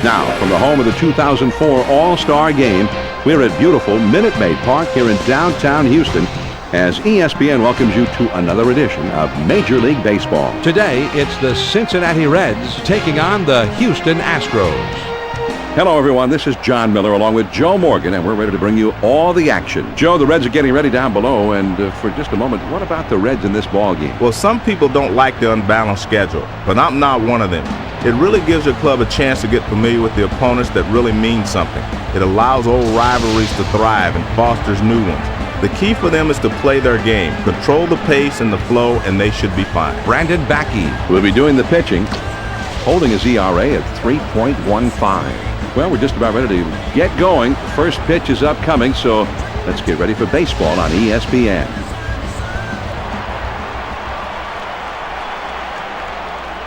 Now, from the home of the 2004 All-Star Game, we're at beautiful Minute Maid Park here in downtown Houston as ESPN welcomes you to another edition of Major League Baseball. Today, it's the Cincinnati Reds taking on the Houston Astros. Hello, everyone. This is John Miller along with Joe Morgan, and we're ready to bring you all the action. Joe, the Reds are getting ready down below, and for just a moment, what about the Reds in this ball game? Well, some people don't like the unbalanced schedule, but I'm not one of them. It really gives your club a chance to get familiar with the opponents that really mean something. It allows old rivalries to thrive and fosters new ones. The key for them is to play their game, control the pace and the flow, and they should be fine. Brandon Backey will be doing the pitching, holding his ERA at 3.15. Well, we're just about ready to get going. First pitch is upcoming, so let's get ready for baseball on ESPN.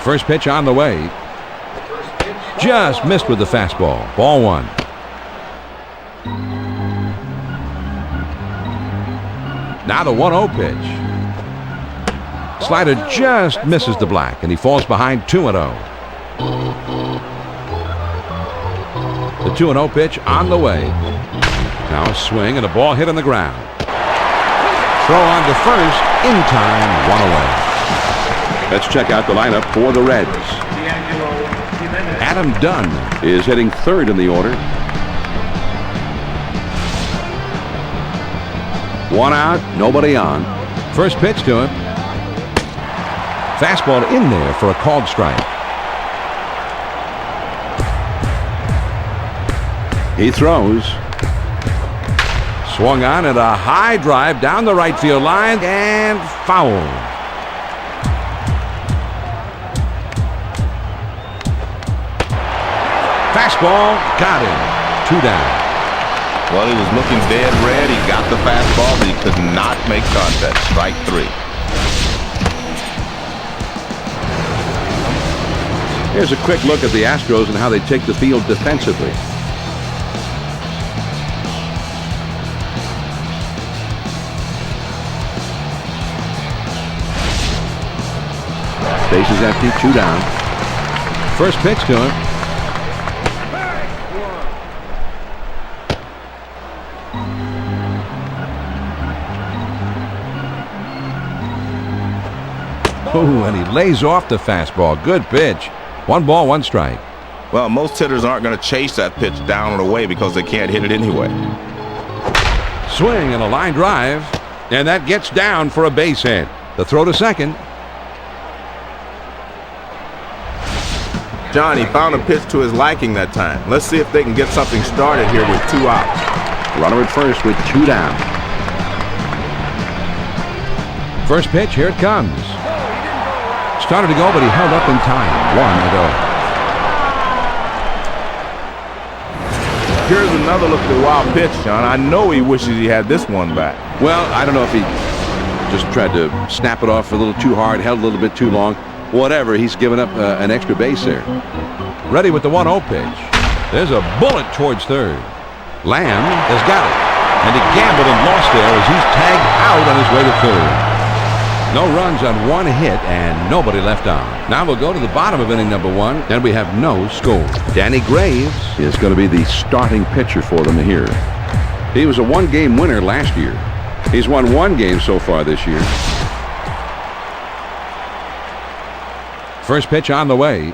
First pitch on the way. Just missed with the fastball. Ball one. Now the 1-0 pitch. Slider just misses the black, and he falls behind 2-0. The 2-0 pitch on the way. Now a swing and a ball hit on the ground. Throw on to first, in time, one away. Let's check out the lineup for the Reds. Adam Dunn is hitting third in the order. One out, nobody on. First pitch to him. Fastball in there for a called strike. He throws. Swung on at a high drive down the right field line and foul. Fastball got him. 2 down. Well, he was looking dead red. He got the fastball, but he could not make contact. Strike 3. Here's a quick look at the Astros and how they take the field defensively. Base is empty, 2 down. First pitch to him. Oh, and he lays off the fastball. Good pitch. 1 ball, 1 strike. Well, most hitters aren't going to chase that pitch down and away because they can't hit it anyway. Swing and a line drive, and that gets down for a base hit. The throw to second. John, he found a pitch to his liking that time. Let's see if they can get something started here with 2 outs. Runner at first with 2 down. First pitch, here it comes. Started to go, but he held up in time. 1-0. Here's another look at the wild pitch, John. I know he wishes he had this one back. Well, I don't know if he just tried to snap it off a little too hard, held a little bit too long. Whatever, he's given up an extra base there. Ready with the 1-0 pitch. There's a bullet towards third. Lamb has got it. And he gambled and lost there as he's tagged out on his way to third. No runs on 1 hit and nobody left on. Now we'll go to the bottom of inning number 1, and we have no score. Danny Graves is going to be the starting pitcher for them here. He was a 1-game winner last year. He's won 1 game so far this year. First pitch on the way.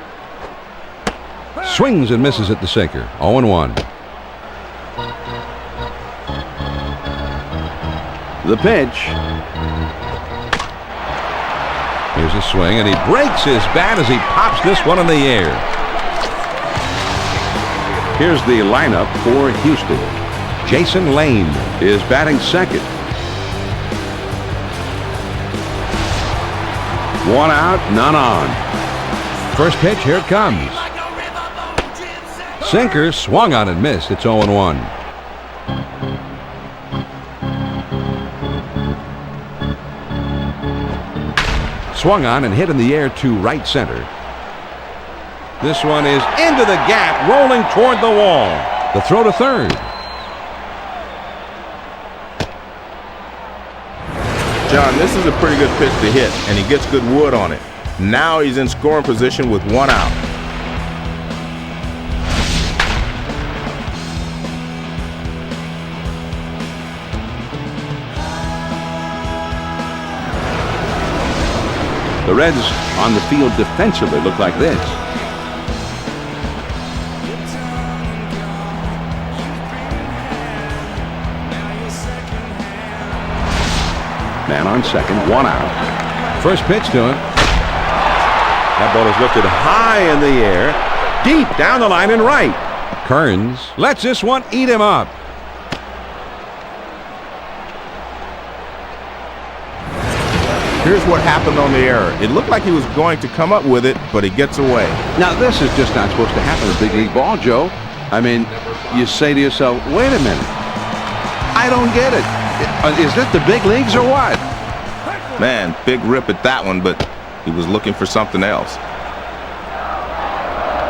Swings and misses at the sinker. 0-1. The pitch. Here's a swing, and he breaks his bat as he pops this one in the air. Here's the lineup for Houston. Jason Lane is batting second. 1 out, none on. First pitch, here it comes. Sinker swung on and missed. It's 0-1. Swung on and hit in the air to right center. This one is into the gap, rolling toward the wall. The throw to third. John, this is a pretty good pitch to hit, and he gets good wood on it. Now he's in scoring position with 1 out. The Reds on the field defensively look like this. Man on second, 1 out. First pitch to him. That ball is lifted high in the air, deep down the line and right. Kearns lets this one eat him up. Here's what happened on the error. It looked like he was going to come up with it, but he gets away. Now, this is just not supposed to happen in big league ball, Joe. I mean, you say to yourself, wait a minute. I don't get it. Is this the big leagues or what? Man, big rip at that one, but he was looking for something else.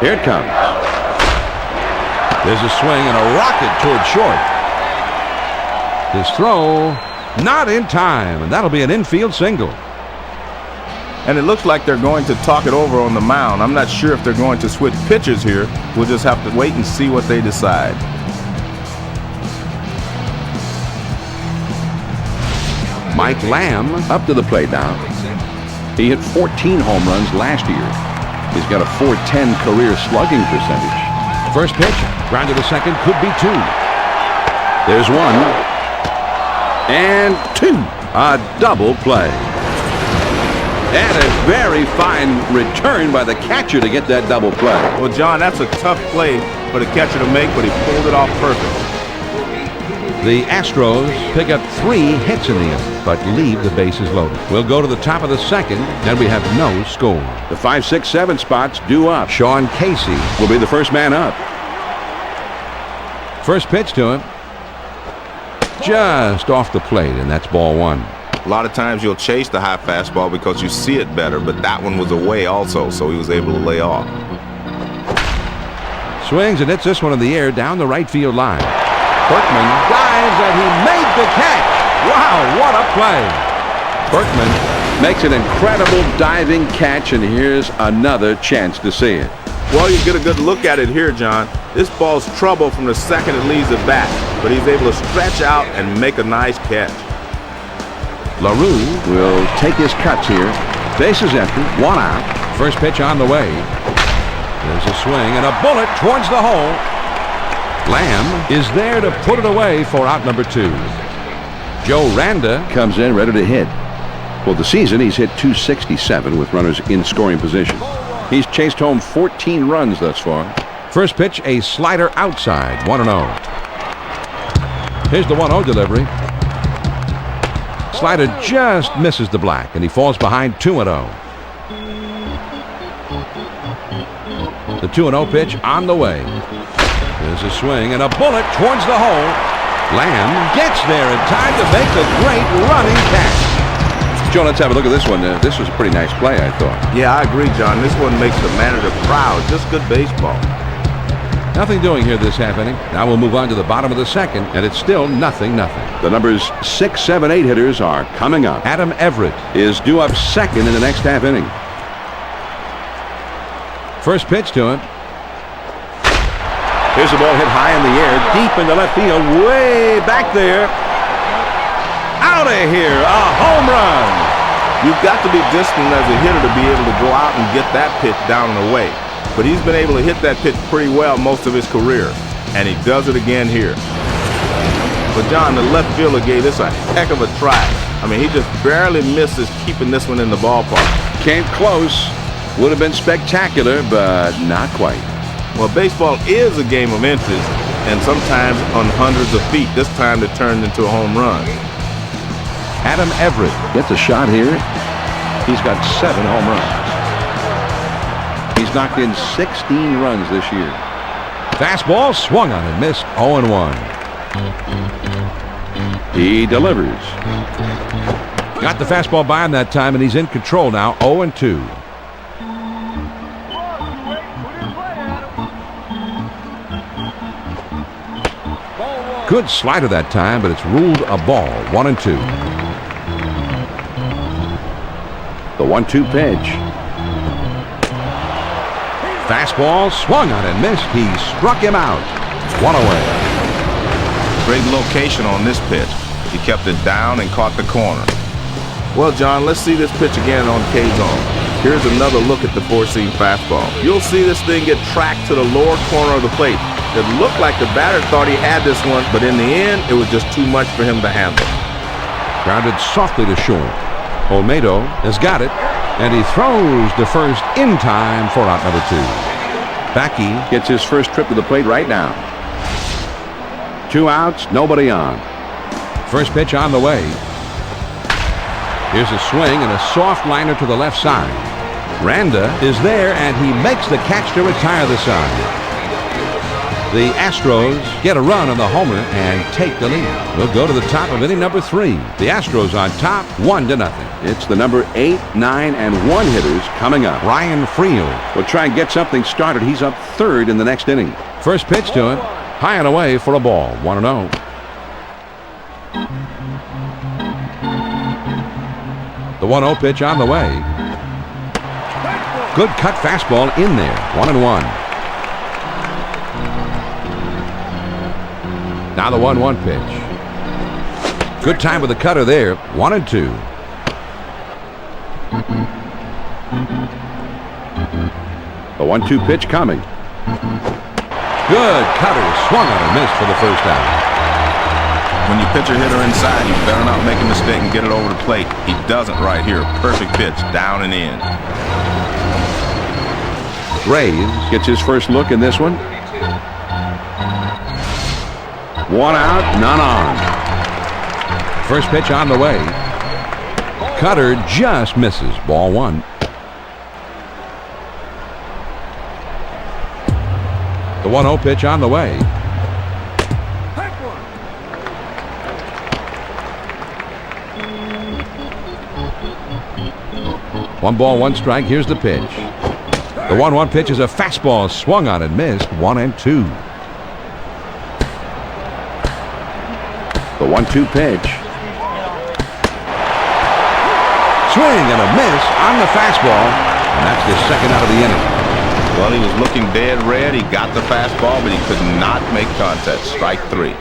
Here it comes. There's a swing and a rocket toward short. His throw not in time, and that'll be an infield single. And it looks like they're going to talk it over on the mound. I'm not sure if they're going to switch pitchers here. We'll just have to wait and see what they decide. Mike Lamb up to the plate now. He hit 14 home runs last year. He's got a .410 career slugging percentage. First pitch, ground to the second, could be 2. There's 1. And 2. A double play. And a very fine return by the catcher to get that double play. Well, John, that's a tough play for the catcher to make, but he pulled it off perfect. The Astros pick up 3 hits in the inning, but leave the bases loaded. We'll go to the top of the second, and we have no score. The 5, 6, 7 spots due up. Sean Casey Will be the first man up. first pitch to him. Just off the plate, and that's ball 1. A lot of times you'll chase the high fastball because you see it better, but that one was away also, so he was able to lay off. Swings and hits this one in the air down the right field line. Berkman dives and he made the catch. Wow, what a play. Berkman makes an incredible diving catch, and here's another chance to see it. Well, you get a good look at it here, John. This ball's trouble from the second it leaves the bat, but he's able to stretch out and make a nice catch. LaRue will take his cuts here. Bases empty, 1 out. First pitch on the way. There's a swing and a bullet towards the hole. Lamb is there to put it away for out number 2. Joe Randa Comes in ready to hit. Well, the season he's hit .267 with runners in scoring position. He's chased home 14 runs thus far. First pitch, a slider outside, 1-0. Here's the 1-0 delivery. Slider just misses the black, and he falls behind 2-0. The 2-0 pitch on the way. There's a swing and a bullet towards the hole. Lamb gets there in time to make the great running catch. Joe, let's have a look at this one. This was a pretty nice play, I thought. Yeah, I agree, John. This one makes the manager proud. Just good baseball. Nothing doing here this half inning. Now we'll move on to the bottom of the second, and it's still 0-0. The numbers 6, 7, 8 hitters are coming up. Adam Everett Is due up second in the next half inning. first pitch to him. Here's the ball hit high in the air, deep into left field, way back there. Out of here, a home run. You've got to be disciplined as a hitter to be able to go out and get that pitch down and away. But he's been able to hit that pitch pretty well most of his career, and he does it again here. But John, the left fielder gave this a heck of a try. I mean, he just barely misses keeping this one in the ballpark. Came close. Would have been spectacular, but not quite. Well, baseball is a game of inches, and sometimes on hundreds of feet. This time it turned into a home run. Adam Everett Gets a shot here. He's got 7 home runs. He's knocked in 16 runs this year. fastball swung on and missed. 0-1. He delivers. Got the fastball by him that time, and he's in control now. 0-2. Good slider that time, but it's ruled a ball. 1-2. The 1-2 pitch. Fastball swung on and missed. He struck him out. 1 away. Great location on this pitch. He kept it down and caught the corner. Well, John, let's see this pitch again on K-Zone. Here's another look at the four-seam fastball. You'll see this thing get tracked to the lower corner of the plate. It looked like the batter thought he had this one, but in the end, it was just too much for him to handle. Grounded softly to short. Olmedo has got it, and he throws to first in time for out number 2. Backey Gets his first trip to the plate right now. 2 outs, nobody on. first pitch on the way. Here's a swing and a soft liner to the left side. Randa is there, and he makes the catch to retire the side. The Astros get a run on the homer and take the lead. We'll go to the top of inning number 3. The Astros on top, 1-0. It's the number 8, 9, and 1 hitters coming up. Ryan Friel We'll try and get something started. He's up 3rd in the next inning. first pitch to him, high and away for a ball. 1-0. The 1-0 pitch on the way. Good cut fastball in there. 1-1. Now the 1-1 pitch. Good time with the cutter there. 1-2. The 1-2 pitch coming. Good cutter. Swung on and missed for the first out. When you pitch a hitter inside, you better not make a mistake and get it over the plate. He doesn't right here. Perfect pitch, down and in. Graves gets his first look in this one. 1 out, none on. First pitch on the way. Cutter just misses. Ball 1. The 1-0 pitch on the way. One ball, 1 strike. Here's the pitch. The 1-1 pitch is a fastball swung on and missed. 1-2. The 1-2 pitch. Swing and a miss on the fastball, and that's the second out of the inning. Well, he was looking dead red. He got the fastball, but he could not make contact. Strike 3.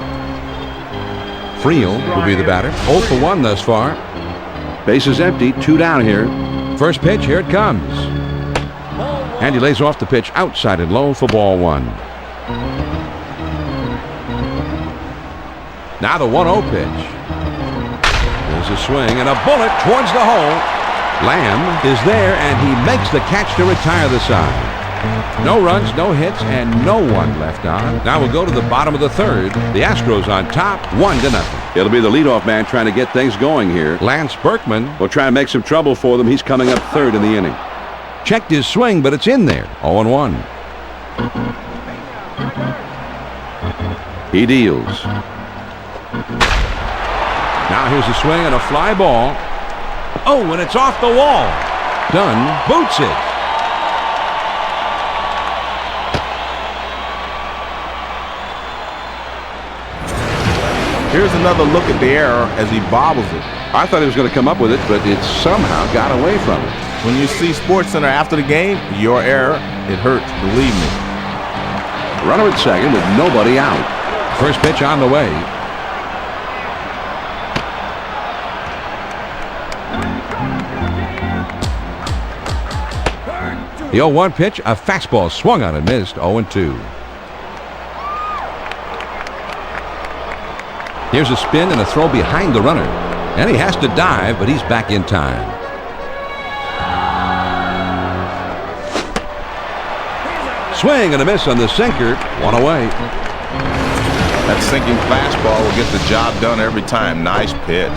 Friel will be the batter. 0 for 1 thus far. Base is empty, 2 down here. First pitch, here it comes. And he lays off the pitch outside and low for ball 1. Now the 1-0 pitch. There's a swing and a bullet towards the hole. Lamb is there, and he makes the catch to retire the side. No runs, no hits, and no one left on. Now we'll go to the bottom of the 3rd. The Astros on top, 1-0. It'll be the leadoff man trying to get things going here. Lance Berkman We'll try and make some trouble for them. He's coming up 3rd in the inning. checked his swing, but it's in there. 0-1. He deals. Now here's a swing and a fly ball. Oh, and it's off the wall. Dunn boots it. Here's another look at the error as he bobbles it. I thought he was going to come up with it, but it somehow got away from him. When you see SportsCenter after the game, your error, it hurts, believe me. Runner at second with nobody out. First pitch on the way. The 0-1 pitch, a fastball swung on and missed. 0-2. Here's a spin and a throw behind the runner. And he has to dive, but he's back in time. Swing and a miss on the sinker. 1 away. That sinking fastball will get the job done every time. Nice pitch.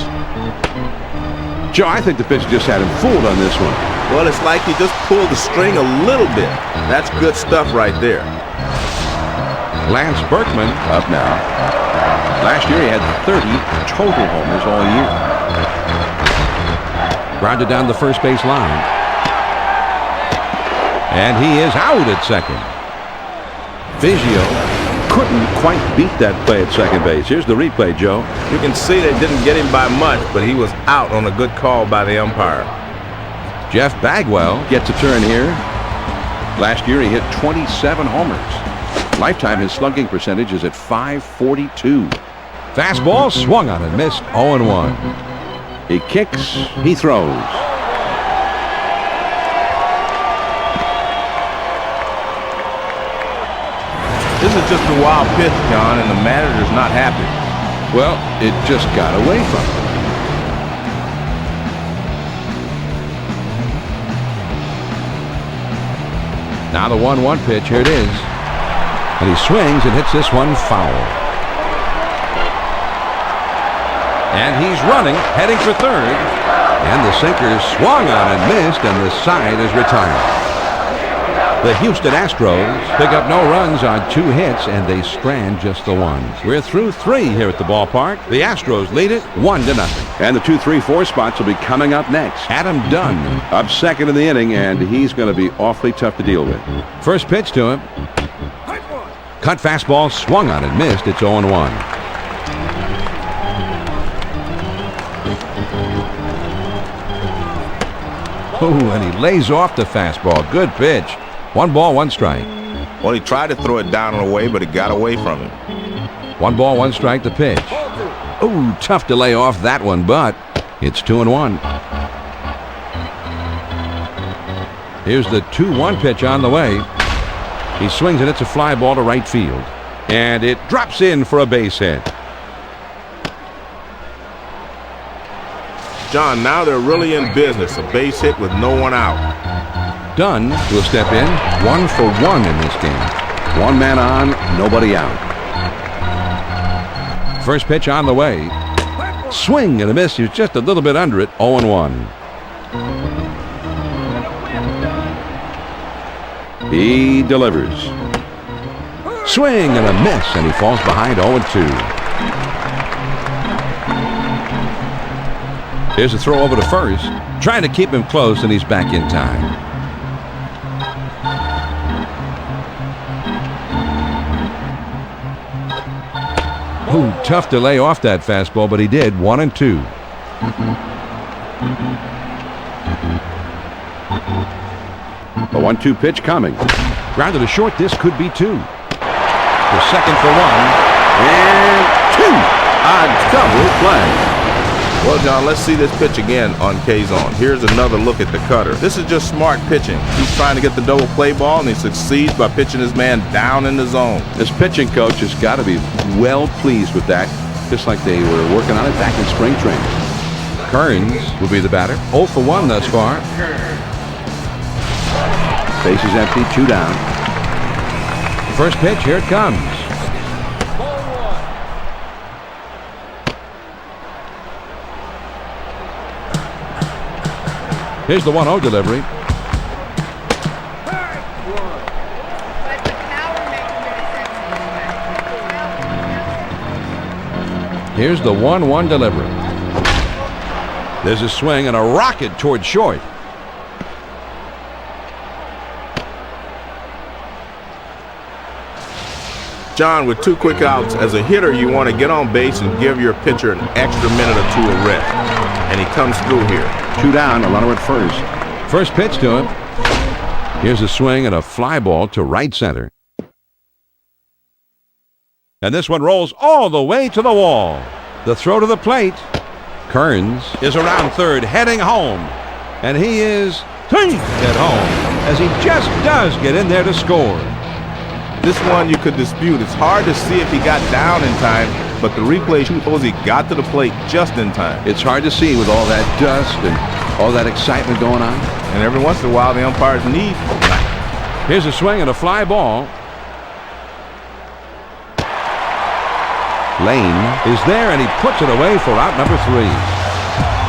Joe, I think the pitch just had him fooled on this one. Well, it's like he just pulled the string a little bit. That's good stuff right there. Lance Berkman Up now. Last year he had 30 total homers all year. grounded down the first base line. And he is out at second. Biggio couldn't quite beat that play at second base. Here's the replay, Joe. You can see they didn't get him by much, but he was out on a good call by the umpire. Jeff Bagwell Gets a turn here. Last year he hit 27 homers. Lifetime his slugging percentage is at 542. fastball swung on and missed. 0-1. He kicks, he throws. This is just a wild pitch, John, and the manager's not happy. Well, it just got away from him. Now the 1-1 pitch. Here it is. And he swings and hits this one foul. And he's running, heading for third. And the sinker swung on and missed, and the side is retired. The Houston Astros pick up no runs on 2 hits, and they strand just the one. We're through 3 here at the ballpark. The Astros lead it 1-0. And the 2, 3, 4 spots will be coming up next. Adam Dunn Up second in the inning, and he's going to be awfully tough to deal with. first pitch to him. Cut fastball, swung on and missed. It's 0-1. Oh, and he lays off the fastball. Good pitch. 1 ball, 1 strike. Well, he tried to throw it down and away, but it got away from him. 1 ball, 1 strike, the pitch. Oh, tough to lay off that one, but it's 2-1. Here's the 2-1 pitch on the way. He swings and it's a fly ball to right field. And it drops in for a base hit. John, now they're really in business. A base hit with no one out. Dunn will step in 1 for 1 in this game. 1 man on, nobody out. First pitch on the way. Swing and a miss. He was just a little bit under it. 0-1. He delivers. Swing and a miss, and he falls behind 0-2. Here's a throw over to first. Trying to keep him close, and he's back in time. Ooh, tough to lay off that fastball, but he did. 1-2. A 1-2 pitch coming. Grounded to short. This could be 2. The second for 1. And 2. A double play. Well, John, let's see this pitch again on K-Zone. Here's another look at the cutter. This is just smart pitching. He's trying to get the double play ball, and he succeeds by pitching his man down in the zone. This pitching coach has got to be well pleased with that, just like they were working on it back in spring training. Kearns will be the batter. 0 for 1 thus far. Bases empty, 2 down. First pitch, here it comes. Here's the 1-0 delivery. Here's the 1-1 delivery. There's a swing and a rocket toward short. John, with 2 quick outs, as a hitter, you want to get on base and give your pitcher an extra minute or 2 of rest. And he comes through here. 2 down, a runner at first. First pitch to him. Here's a swing and a fly ball to right center. And this one rolls all the way to the wall. The throw to the plate. Kearns is around third, heading home. And he is at home as he just does get in there to score. This one you could dispute. It's hard to see if he got down in time, but the replay shows he got to the plate just in time. It's hard to see with all that dust and all that excitement going on. And every once in a while, the umpires need. Here's a swing and a fly ball. Lane is there, and he puts it away for out number 3.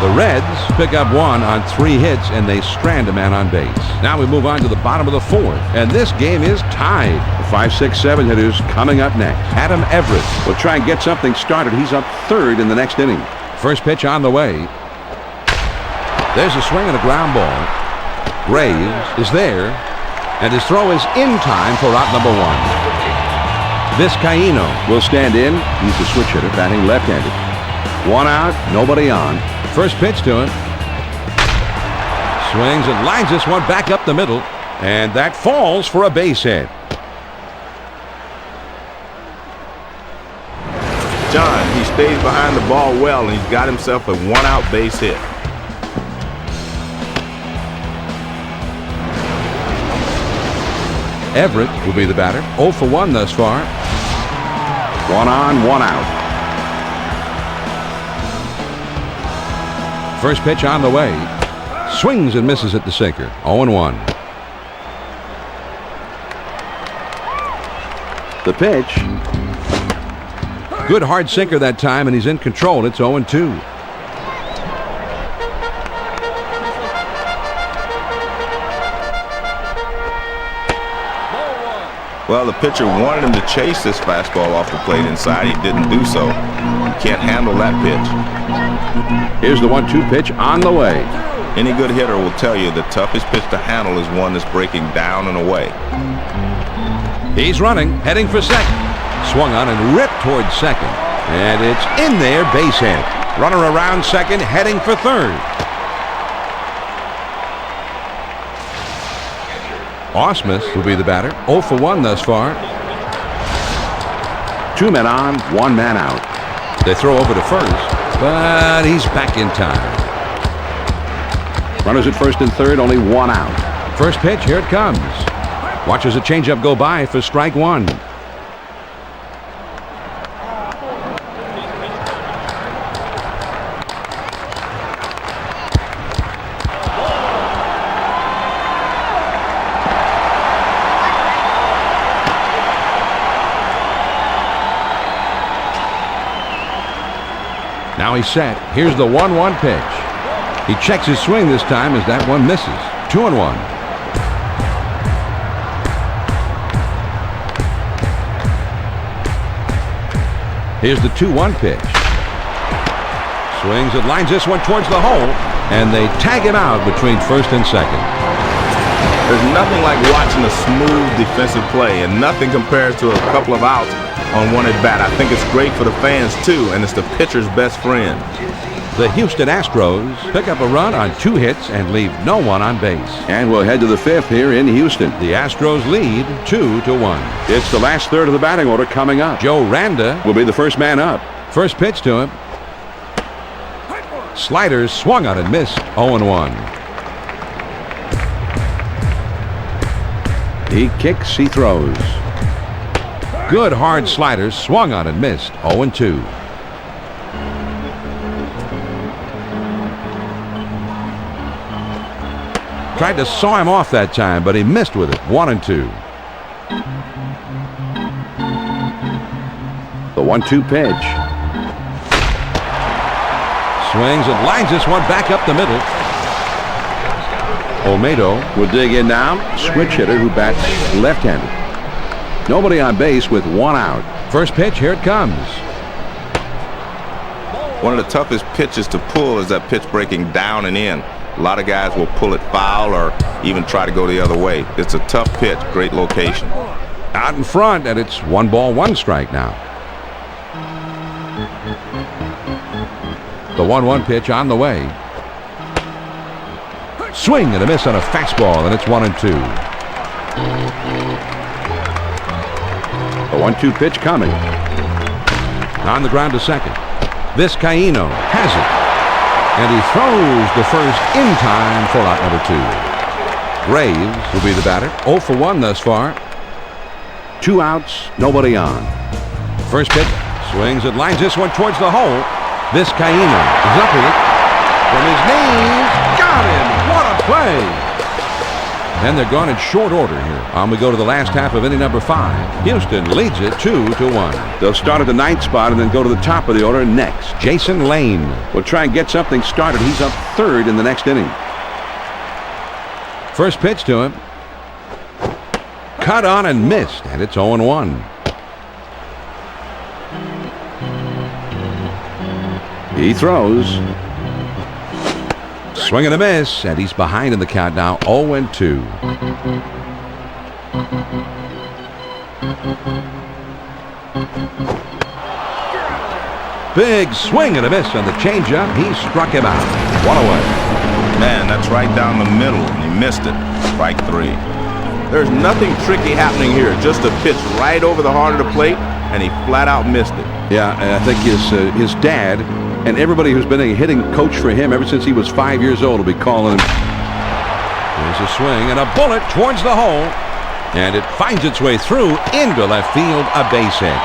The Reds pick up 1 on 3 hits, and they strand a man on base. Now we move on to the bottom of the 4th, and this game is tied. The 5, 6, 7 hitters coming up next. Adam Everett will try and get something started. He's up 3rd in the next inning. First pitch on the way. There's a swing and a ground ball. Graves is there, and his throw is in time for out number 1. Vizcaíno will stand in. He's a switch hitter, batting left-handed. 1 out, nobody on. First pitch to him. Swings and lines this one back up the middle, and that falls for a base hit. John, he stays behind the ball well, and he's got himself a one-out base hit. Everett will be the batter. 0 for 1 thus far. 1 on, 1 out. First pitch on the way. Swings and misses at the sinker. 0-1. The pitch. Good hard sinker that time, and he's in control. It's 0-2. Well, the pitcher wanted him to chase this fastball off the plate inside. He didn't do so. He can't handle that pitch. Here's the 1-2 pitch on the way. Any good hitter will tell you the toughest pitch to handle is one that's breaking down and away. He's running, heading for second. Swung on and ripped towards second. And it's in there, base hit. Runner around second, heading for third. Ausmus will be the batter. 0 for 1 thus far. 2 men on, 1 man out. They throw over to first, but he's back in time. Runners at first and third, only 1 out. First pitch, here it comes. Watches a changeup go by for strike 1. Now he's set. Here's the 1-1 pitch. He checks his swing this time as that one misses. 2-1. Here's the 2-1 pitch. Swings and lines this one towards the hole, and they tag him out between first and second. There's nothing like watching a smooth defensive play, and nothing compares to a couple of outs on one at bat. I think it's great for the fans too, and it's the pitcher's best friend. The Houston Astros pick up a run on 2 hits and leave no one on base. And we'll head to the 5th here in Houston. The Astros lead 2-1. It's the last third of the batting order coming up. Joe Randa will be the first man up. First pitch to him. Sliders swung on and missed. 0-1. He kicks, he throws. Good hard sliders, swung on and missed. 0-2. Tried to saw him off that time, but he missed with it. 1-2. The 1-2 pitch. Swings and lines this one back up the middle. Olmedo will dig in now. Switch hitter who bats left-handed. Nobody on base with 1 out. First pitch, here it comes. One of the toughest pitches to pull is that pitch breaking down and in. A lot of guys will pull it foul or even try to go the other way. It's a tough pitch, great location. Out in front, and it's 1 ball, 1 strike now. The 1-1 pitch on the way. Swing and a miss on a fastball, and it's 1-2. The 1-2 pitch coming. On the ground to second. Vizcaíno has it. And he throws the first in time for out number 2. Graves will be the batter. 0 for 1 thus far. 2 outs, nobody on. First pitch. Swings and lines this one towards the hole. Vizcaíno is up with it. From his knees. Got him. What a play. And they're gone in short order here. On we go to the last half of inning number 5. Houston leads it 2-1. They'll start at the 9th spot and then go to the top of the order next. Jason Lane will try and get something started. He's up 3rd in the next inning. First pitch to him. Cut on and missed, and it's 0-1. He throws. Swing and a miss, and he's behind in the count now, 0-2. Big swing and a miss on the changeup. He struck him out. 1 away. Man, that's right down the middle, and he missed it. Strike 3. There's nothing tricky happening here. Just a pitch right over the heart of the plate, and he flat out missed it. Yeah, I think his dad and everybody who's been a hitting coach for him ever since he was 5 years old will be calling him. There's a swing and a bullet towards the hole. And it finds its way through into left field, a base hit.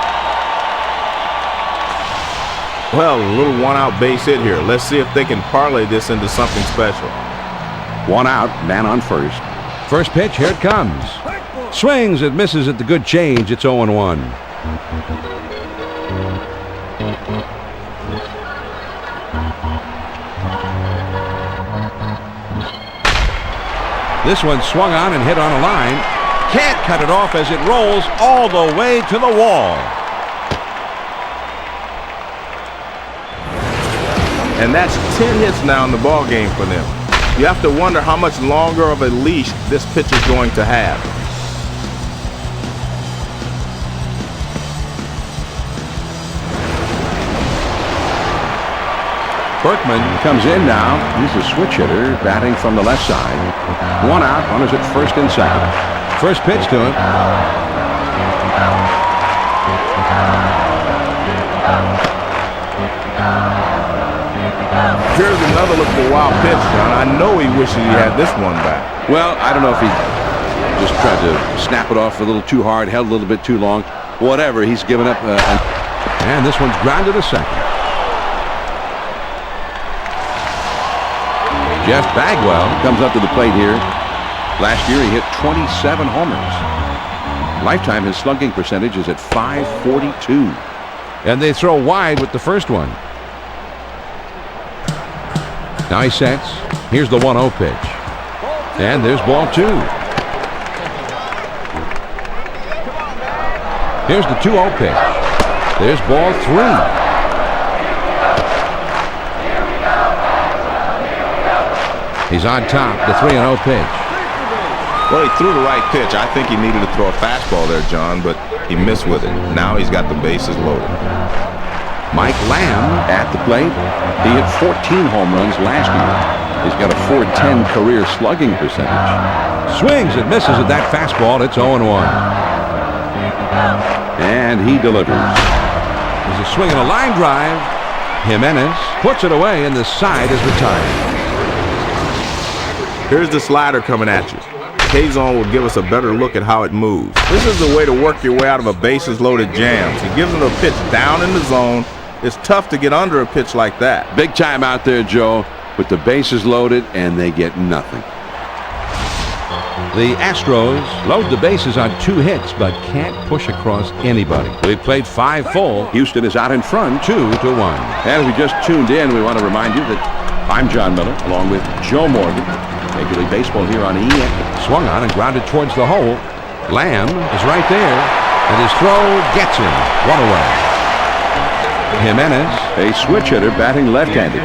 Well, a little one-out base hit here. Let's see if they can parlay this into something special. 1 out, man on first. First pitch, here it comes. Swings, it misses at the good change. It's 0-1. This one swung on and hit on a line. Can't cut it off as it rolls all the way to the wall. And that's 10 hits now in the ball game for them. You have to wonder how much longer of a leash this pitcher's going to have. Berkman comes in now. He's a switch hitter, batting from the left side. 1 out, runners at first and second. First pitch to him. Here's another look for a wild pitch, John. I know he wishes he had this one back. Well, I don't know if he just tried to snap it off a little too hard, held a little bit too long. Whatever, he's given up. And this one's grounded to second. Jeff Bagwell comes up to the plate here. Last year he hit 27 homers. Lifetime his slugging percentage is at .542. And they throw wide with the first one. Now he sets. Here's the 1-0 pitch. And there's ball 2. Here's the 2-0 pitch. There's ball 3. He's on top, the 3-0 pitch. Well, he threw the right pitch. I think he needed to throw a fastball there, John, but he missed with it. Now he's got the bases loaded. Mike Lamb at the plate. He hit 14 home runs last year. He's got a .410 career slugging percentage. Swings and misses at that fastball. It's 0-1. And he delivers. There's a swing and a line drive. Jimenez puts it away, and the side is retired. Here's the slider coming at you. K-Zone will give us a better look at how it moves. This is the way to work your way out of a bases-loaded jam. He gives them a pitch down in the zone. It's tough to get under a pitch like that. Big time out there, Joe, with the bases loaded, and they get nothing. The Astros load the bases on 2 hits, but can't push across anybody. We've played 5 full. Houston is out in front, 2-1. And if you just tuned in, we want to remind you that I'm John Miller, along with Joe Morgan. Major League Baseball here on ESPN. Swung on and grounded towards the hole. Lamb is right there, and his throw gets him. 1 away. Jimenez, a switch hitter batting left-handed.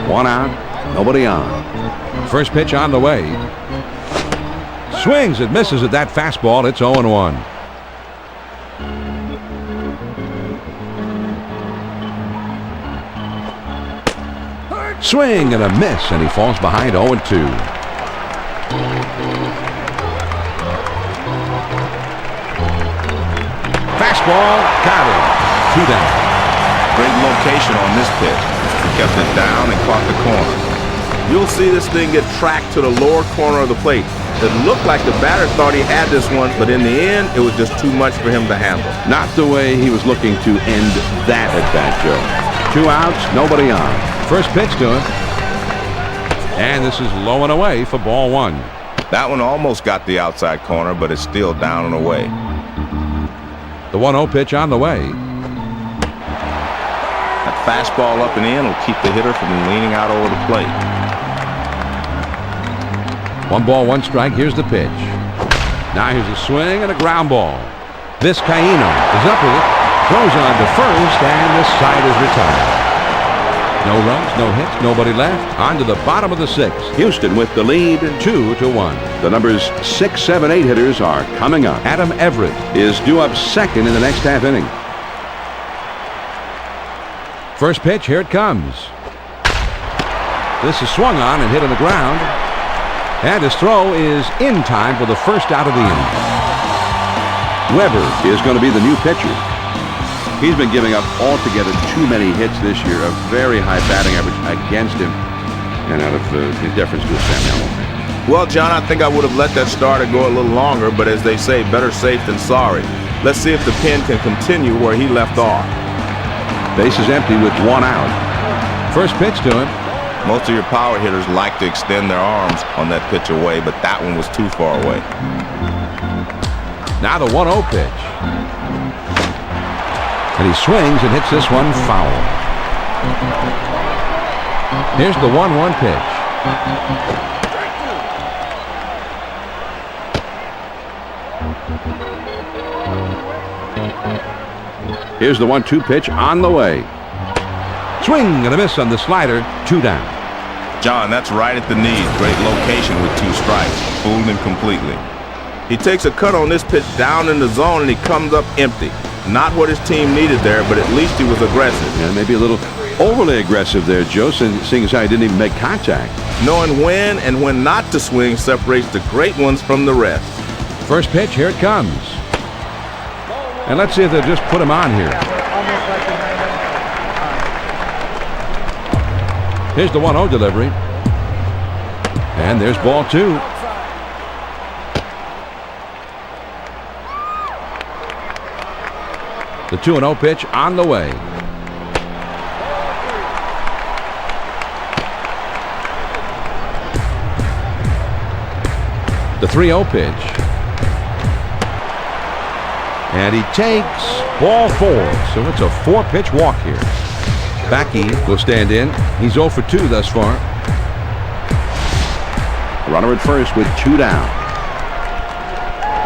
1 out, nobody on. First pitch on the way. Swings and misses at that fastball. It's 0-1. Swing and a miss, and he falls behind 0-2. Fastball, got him. 2 down. Great location on this pitch. He kept it down and caught the corner. You'll see this thing get tracked to the lower corner of the plate. It looked like the batter thought he had this one, but in the end, it was just too much for him to handle. Not the way he was looking to end that at bat, Joe. 2 outs, nobody on. First pitch to him. And this is low and away for ball 1. That one almost got the outside corner, but it's still down and away. The 1-0 pitch on the way. That fastball up and in will keep the hitter from leaning out over the plate. 1 ball, 1 strike. Here's the pitch. Now here's a swing and a ground ball. Vizcaíno is up with it. Throws on to first, and the side is retired. No runs, no hits, nobody left. On to the bottom of the 6th. Houston with the lead, 2-1. The numbers 6, 7, 8 hitters are coming up. Adam Everett is due up second in the next half inning. First pitch, here it comes. This is swung on and hit on the ground. And his throw is in time for the first out of the inning. Weber is going to be the new pitcher. He's been giving up altogether too many hits this year, a very high batting average against him. And out of his deference to his family, I won't think. Well, John, I think I would have let that starter go a little longer, but as they say, better safe than sorry. Let's see if the pen can continue where he left off. Base is empty with one out. First pitch to him. Most of your power hitters like to extend their arms on that pitch away, but that one was too far away. Now the 1-0 pitch. And he swings and hits this one foul. Here's the 1-1 pitch. Here's the 1-2 pitch on the way. Swing and a miss on the slider. 2 down. John, that's right at the knees. Great location with 2 strikes. Fooled him completely. He takes a cut on this pitch down in the zone and he comes up empty. Not what his team needed there, but at least he was aggressive. Yeah, maybe a little overly aggressive there, Joe, seeing as how he didn't even make contact. Knowing when and when not to swing separates the great ones from the rest. First pitch, here it comes. And let's see if they'll just put him on here. Here's the 1-0 delivery. And there's ball 2. The 2-0 pitch on the way. The 3-0 pitch. And he takes ball 4. So it's a 4-pitch walk here. Backey will stand in. He's 0 for 2 thus far. Runner at first with 2 down.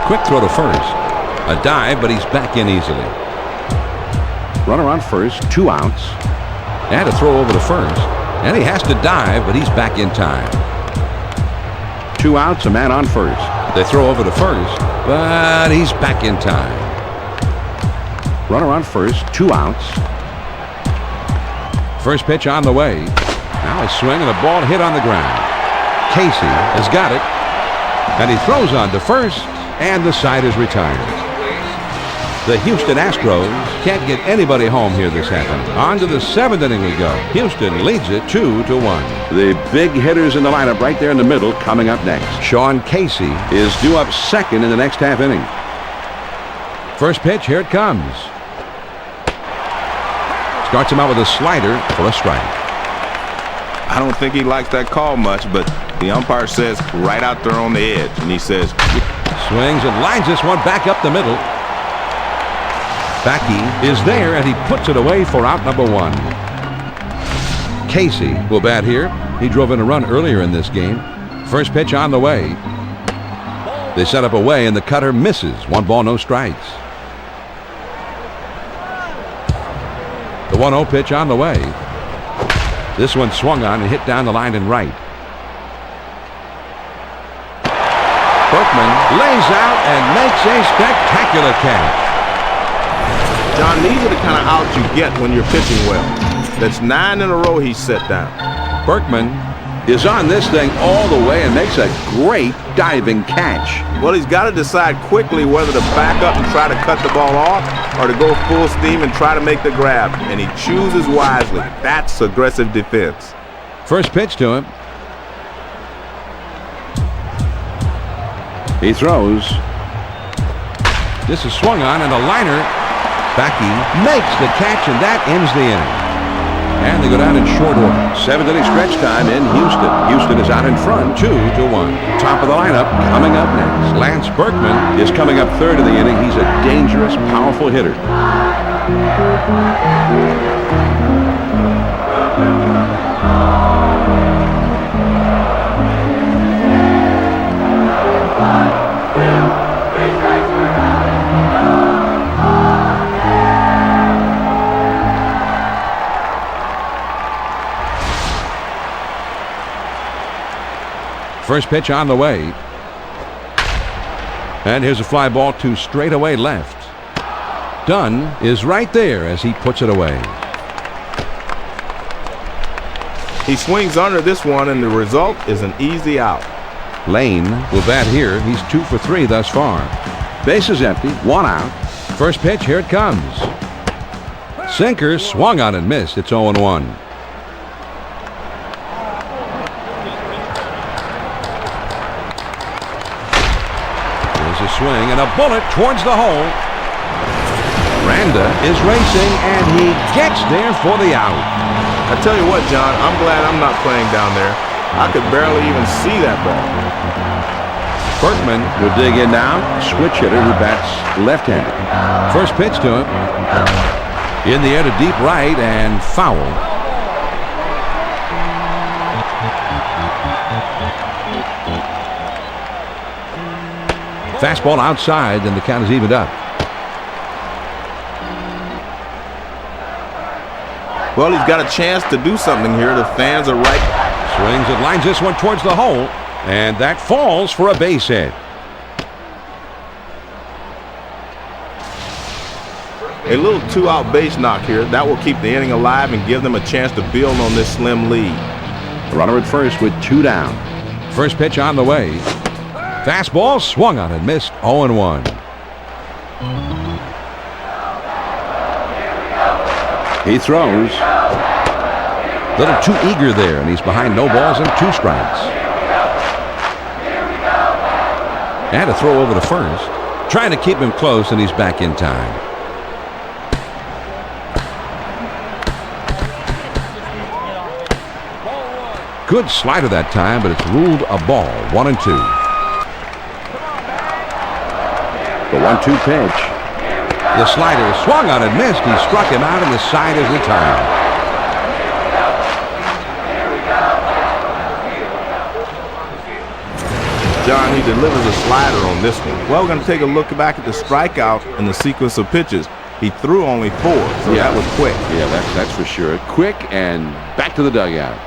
Quick throw to first. A dive, but he's back in easily. Runner on first, 2 outs. And a throw over to first. And he has to dive, but he's back in time. 2 outs, a man on first. They throw over to first, but he's back in time. Runner on first, 2 outs. First pitch on the way. Now a swing and a ball hit on the ground. Casey has got it. And he throws on to first, and the side is retired. The Houston Astros can't get anybody home here this half. On to the 7th inning we go. Houston leads it 2-1. The big hitters in the lineup right there in the middle coming up next. Sean Casey is due up second in the next half inning. First pitch, here it comes. Starts him out with a slider for a strike. I don't think he likes that call much, but the umpire says right out there on the edge, and he says, swings and lines this one back up the middle. Backey is there, and he puts it away for out number 1. Casey will bat here. He drove in a run earlier in this game. First pitch on the way. They set up away, and the cutter misses. 1 ball, no strikes. The 1-0 pitch on the way. This one swung on and hit down the line and right. Berkman lays out and makes a spectacular catch. John, these are the kind of outs you get when you're pitching well. That's 9 in a row he's set down. Berkman is on this thing all the way and makes a great diving catch. Well, he's got to decide quickly whether to back up and try to cut the ball off or to go full steam and try to make the grab. And he chooses wisely. That's aggressive defense. First pitch to him. He throws. This is swung on and a liner. Backey makes the catch, and that ends the inning. And they go down in short order. 7th inning stretch time in Houston. Houston is out in front, 2-1. Top of the lineup coming up next. Lance Berkman is coming up 3rd of the inning. He's a dangerous, powerful hitter. First pitch on the way. And here's a fly ball to straightaway left. Dunn is right there as he puts it away. He swings under this one, and the result is an easy out. Lane will bat here. He's 2 for 3 thus far. Base is empty, 1 out. First pitch, here it comes. Sinker swung on and missed. It's 0-1. There's a swing and a bullet towards the hole. Randa is racing, and he gets there for the out. I tell you what, John, I'm glad I'm not playing down there. I could barely even see that ball. Berkman will dig in now. Switch hitter who bats left-handed. First pitch to him. In the air to deep right and foul. Fastball outside, and the count is evened up. Well, he's got a chance to do something here. The fans are right. Swings and lines this one towards the hole, and that falls for a base hit. A little two-out base knock here. That will keep the inning alive and give them a chance to build on this slim lead. Runner at first with 2 down. First pitch on the way. Fastball swung on and missed. 0-1. He throws. A little too eager there, and he's behind no balls and 2 strikes. And a throw over to first. Trying to keep him close, and he's back in time. Good slider that time, but it's ruled a ball. 1-2. The 1-2 pitch. The slider swung on and missed. He struck him out, and the side is retired. John, he delivers a slider on this one. Well, we're going to take a look back at the strikeout in the sequence of pitches. He threw only 4, so that was quick. Yeah, that's for sure. Quick and back to the dugout.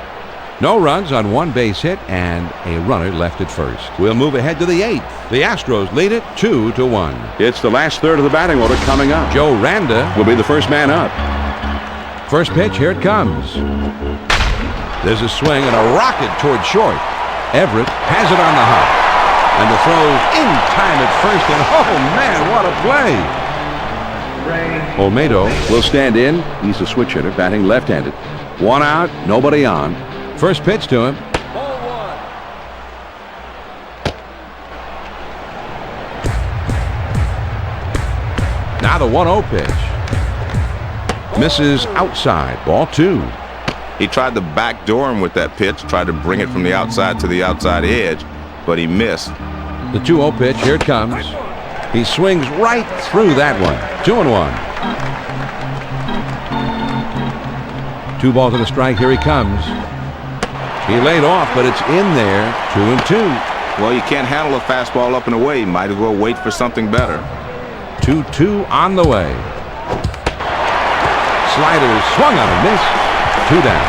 No runs on 1 base hit and a runner left at first. We'll move ahead to the 8th. The Astros lead it 2-1. It's the last third of the batting order coming up. Joe Randa Will be the first man up. First pitch, here it comes. There's a swing and a rocket toward short. Everett has it on the hop. And the throw's in time at first, and oh man, what a play! Olmedo will stand in. He's a switch hitter, batting left-handed. 1 out, nobody on. First pitch to him. Now the 1-0 pitch. Misses outside. Ball 2. He tried to backdoor him with that pitch, tried to bring it from the outside to the outside edge, but he missed. The 2-0 pitch, here it comes. He swings right through that one. 2-1. 2 balls and a strike, here he comes. He laid off, but it's in there. 2-2. Well, you can't handle a fastball up and away. Might as well wait for something better. 2-2 on the way. Slider swung on and missed. 2 down.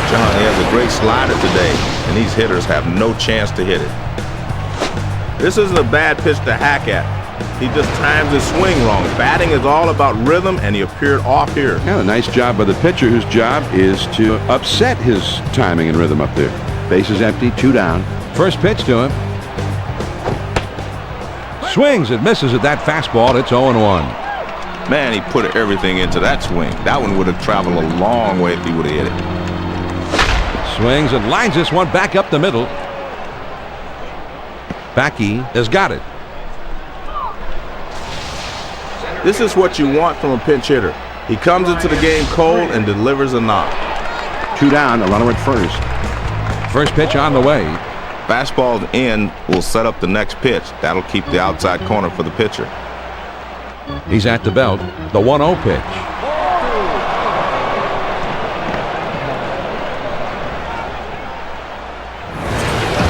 John, he has a great slider today, and these hitters have no chance to hit it. This isn't a bad pitch to hack at. He just times his swing wrong. Batting is all about rhythm, and he appeared off here. Yeah, a nice job by the pitcher, whose job is to upset his timing and rhythm up there. Base is empty, 2 down. First pitch to him. Swings and misses at that fastball. It's 0-1. Man, he put everything into that swing. That one would have traveled a long way if he would have hit it. Swings and lines this one back up the middle. Backey has got it. This is what you want from a pinch hitter. He comes into the game cold and delivers a knock. 2 down, a runner at first. First pitch on the way. Fastball in will set up the next pitch. That'll keep the outside corner for the pitcher. He's at the belt. The 1-0 pitch.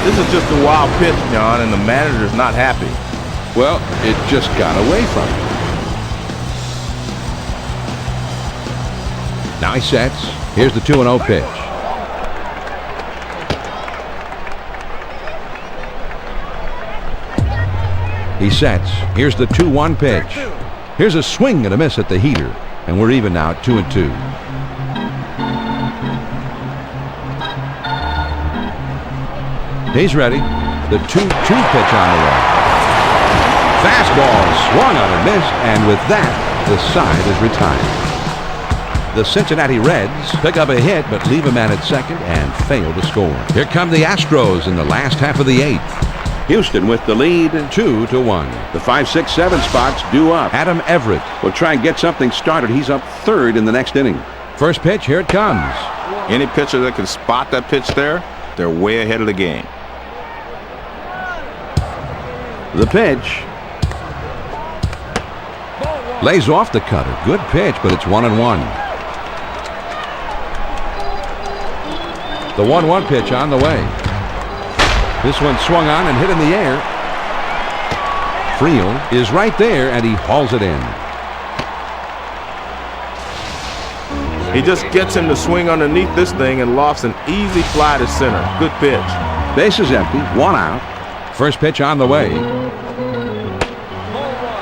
This is just a wild pitch, John, and the manager's not happy. Well, it just got away from him. Now he sets. Here's the 2-0 pitch. He sets. Here's the 2-1 pitch. Here's a swing and a miss at the heater. And we're even now at 2-2. He's ready. The 2-2 pitch on the way. Fastball swung on and missed. And with that, The side is retired. The Cincinnati Reds pick up a hit but leave a man at second and fail to score. Here come the Astros in the last half of the 8th. Houston with the lead. 2-1. The 5, 6, 7 spots due up. Adam Everett will try and get something started. He's up 3rd in the next inning. First pitch, here it comes. Any pitcher that can spot that pitch there, they're way ahead of the game. The pitch. Lays off the cutter. Good pitch, but it's 1-1. The 1-1 pitch on the way. This one swung on and hit in the air. Friel is right there, and he hauls it in. He just gets him to swing underneath this thing and lofts an easy fly to center. Good pitch. Base is empty. 1 out. First pitch on the way.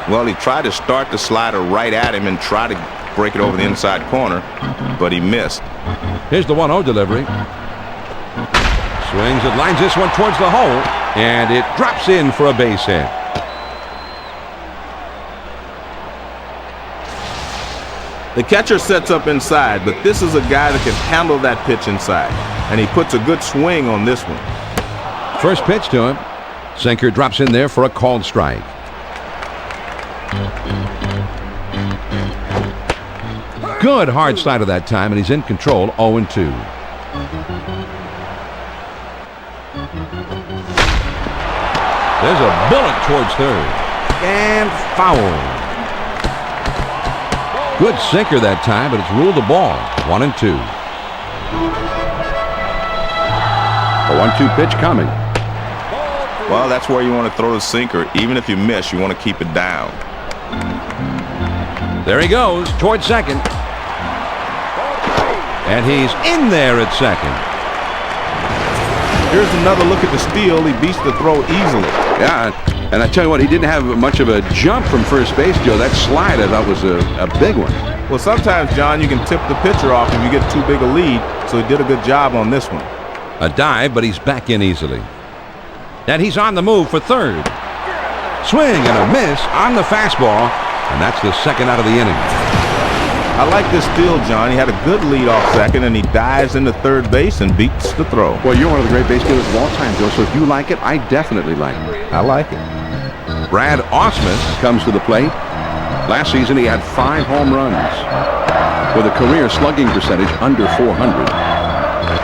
Well, he tried to start the slider right at him and try to break it over the inside corner, but he missed. Here's the 1-0 delivery. Swings it, lines this one towards the hole, and it drops in for a base hit. The catcher sets up inside, but this is a guy that can handle that pitch inside, and he puts a good swing on this one. First pitch to him. Sinker drops in there for a called strike. Good hard slider that time, and he's in control. 0-2. There's a bullet towards third. And foul. Good sinker that time, but it's ruled a ball. 1-2. A 1-2 pitch coming. Well, that's where you want to throw the sinker. Even if you miss, you want to keep it down. There he goes towards second. And he's in there at second. Here's another look at the steal. He beats the throw easily. Yeah, and I tell you what, he didn't have much of a jump from first base, Joe. That slide, I thought, was a big one. Well, sometimes, John, you can tip the pitcher off if you get too big a lead, so he did a good job on this one. A dive, but he's back in easily. And he's on the move for third. Swing and a miss on the fastball, and that's the second out of the inning. I like this steal, John. He had a good lead off second, and he dives into third base and beats the throw. Well, you're one of the great base stealers of all time, Joe, so if you like it, I definitely like it. I like it. Brad Ausmus comes to the plate. Last season, he had 5 home runs with a career slugging percentage under 400.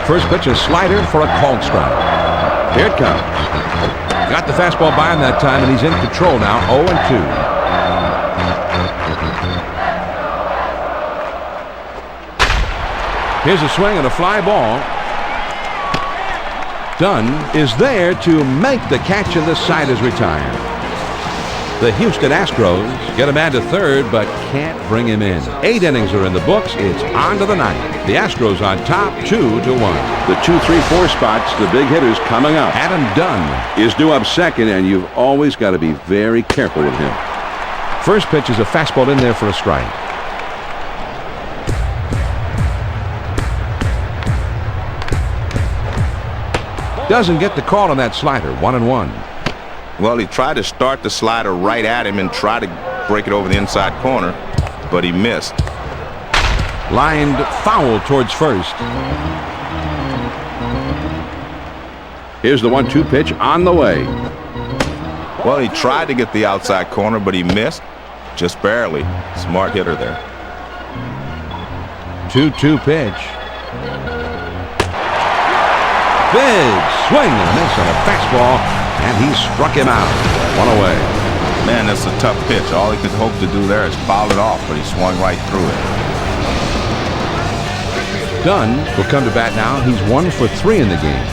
First pitch, a slider for a called strike. Here it comes. Got the fastball by him that time, and he's in control now. 0-2. Here's a swing and a fly ball. Dunn is there to make the catch, and the side is retired. The Houston Astros get a man to third, but can't bring him in. 8 innings are in the books. It's on to the 9th. The Astros on top, 2-1. The 2, 3, 4 spots, the big hitters coming up. Adam Dunn is due up second, and you've always got to be very careful with him. First pitch is a fastball in there for a strike. Doesn't get the call on that slider. 1-1. Well, he tried to start the slider right at him and try to break it over the inside corner, but he missed. Lined foul towards first. Here's the 1-2 pitch on the way. Well, he tried to get the outside corner, but he missed. Just barely. Smart hitter there. 2-2 pitch. Big swing and a miss on a fastball, and he struck him out. 1 away. Man, that's a tough pitch. All he could hope to do there is foul it off, but he swung right through it. Dunn will come to bat now. He's 1 for 3 in the game.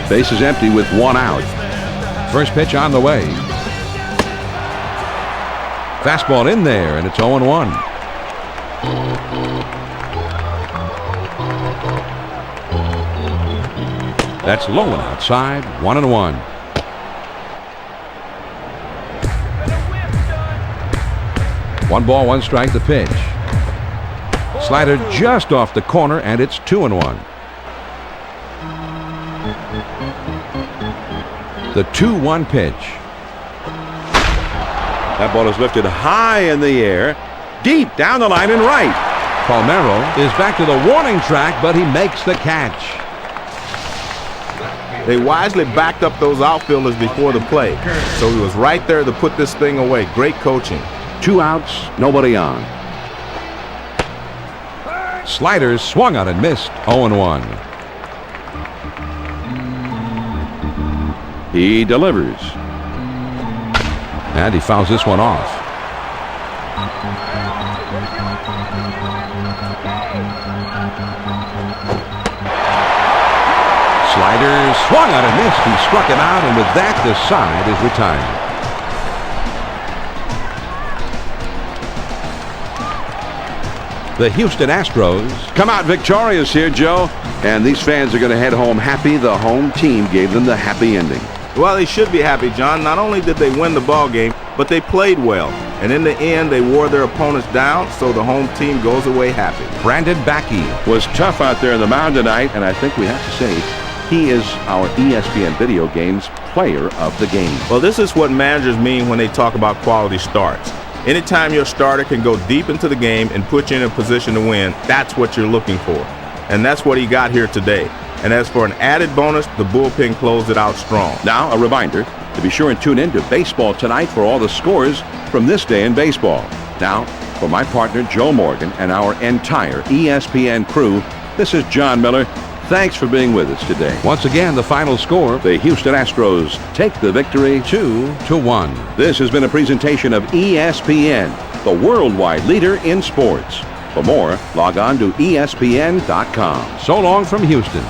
Base is empty with 1 out. First pitch on the way. Fastball in there, and it's 0-1. That's low and outside. 1-1. One ball, 1 strike. The pitch. Slider just off the corner, and it's 2-1. The 2-1 pitch. That ball is lifted high in the air, deep down the line and right. Palmeiro is back to the warning track, but he makes the catch. They wisely backed up those outfielders before the play, so he was right there to put this thing away. Great coaching. 2 outs, nobody on. Sliders swung on and missed. 0-1. He delivers. And he fouls this one off. Slider swung on and missed. He struck him out, and with that, the side is retired. The Houston Astros Come out victorious here, Joe. And these fans are going to head home happy. The home team gave them the happy ending. Well, they should be happy, John. Not only did they win the ball game, but they played well. And in the end, they wore their opponents down, so the home team goes away happy. Brandon Backey Was tough out there in the mound tonight, and I think we have to say he is our ESPN Video Games Player of the Game. Well, this is what managers mean when they talk about quality starts. Anytime your starter can go deep into the game and put you in a position to win, that's what you're looking for. And that's what he got here today. And as for an added bonus, the bullpen closed it out strong. Now, a reminder to be sure and tune in to baseball tonight for all the scores from this day in baseball. Now, for my partner Joe Morgan and our entire ESPN crew, this is John Miller. Thanks for being with us today. Once again, the final score, The Houston Astros take the victory. 2-1. This has been a presentation of ESPN, the worldwide leader in sports. For more, log on to ESPN.com. So long from Houston.